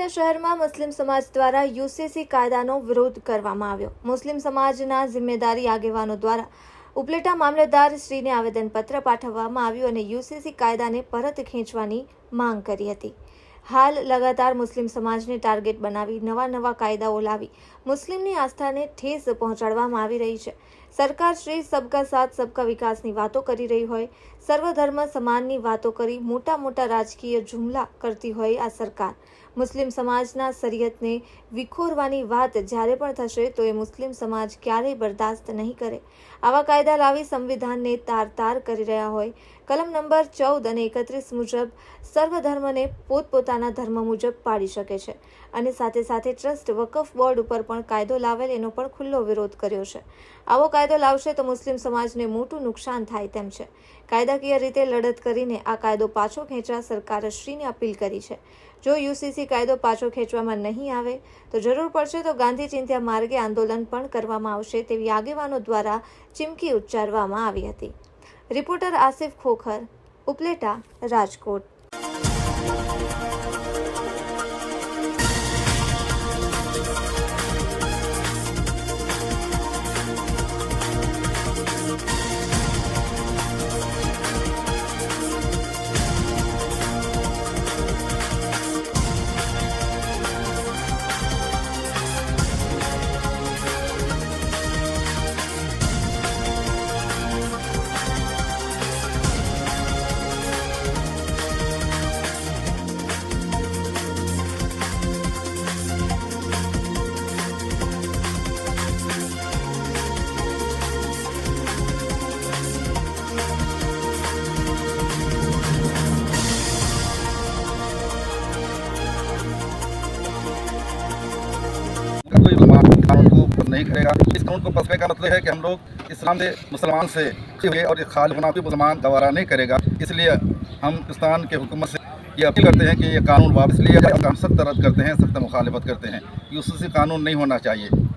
સુરત શહેરમાં મુસ્લિમ સમાજ દ્વારા યુસીસી કાયદાનો વિરોધ કરવામાં આવ્યો। મુસ્લિમ સમાજના જિમ્મેદારી આગેવાનો દ્વારા ઉપલેટા મામલતદાર શ્રીને આવેદનપત્ર પાઠવવામાં આવ્યું અને યુસીસી કાયદાને પરત ખેંચવાની માંગ કરી હતી। હાલ લગાતાર મુસ્લિમ સમાજને ટાર્ગેટ બનાવી નવા કાયદાઓ લાવી મુસ્લિમની આસ્થાને ઠેસ પહોંચાડવામાં આવી રહી છે। સરકાર શ્રી સબકા સાથ સબકા વિકાસની વાતો કરી રહી હોય, સર્વધર્મ સમાનની વાતો કરી મોટા રાજકીય જુમલા કરતી હોય આ સરકાર મુસ્લિમ સમાજના શરીયતને વિખોરવાની વાત જ્યારે પણ થશે તો એ મુસ્લિમ સમાજ ક્યારેય બરદાસ્ત નહીં કરે। આવા કાયદા લાવી સંવિધાનને તાર કરી રહ્યા હોય, કલમ નંબર 14 અને 31 મુજબ સર્વધર્મને પોતપોતાના ધર્મ મુજબ પાડી શકે છે અને સાથે ટ્રસ્ટ વકફ બોર્ડ ઉપર પણ કાયદો લાવેલ એનો પણ ખુલ્લો વિરોધ કર્યો છે। આવો કાયદો લાવશે તો મુસ્લિમ સમાજને મોટું નુકસાન થાય તેમ છે। કાયદાકીય રીતે લડત કરીને આ કાયદો પાછો ખેંચવા સરકારશ્રીને અપીલ કરી છે। જો યુસીસી કાયદો પાછો ખેંચવામાં નહીં આવે તો જરૂર પડશે તો ગાંધી ચિંધ્યા માર્ગે આંદોલન પણ કરવામાં આવશે તેવી આગેવાનો દ્વારા ચીમકી ઉચ્ચારવામાં આવી હતી। રિપોર્ટર આસિફ ખોખર, ઉપલેટા, રાજકોટ। कोई कानून को नहीं करेगा। इस कानून को पसने का मतलब है कि हम लोग इस्लाम से मुसलमान से हुए और खाल होना भी मुसलमान गवारा नहीं करेगा। इसलिए हम पाकिस्तान के हुकूमत से ये अपील करते हैं कि ये कानून वापस लिया जाए। हम सख्त रद्द करते हैं, सख्त मुखालिफत करते हैं। यूसीसी कानून नहीं होना चाहिए।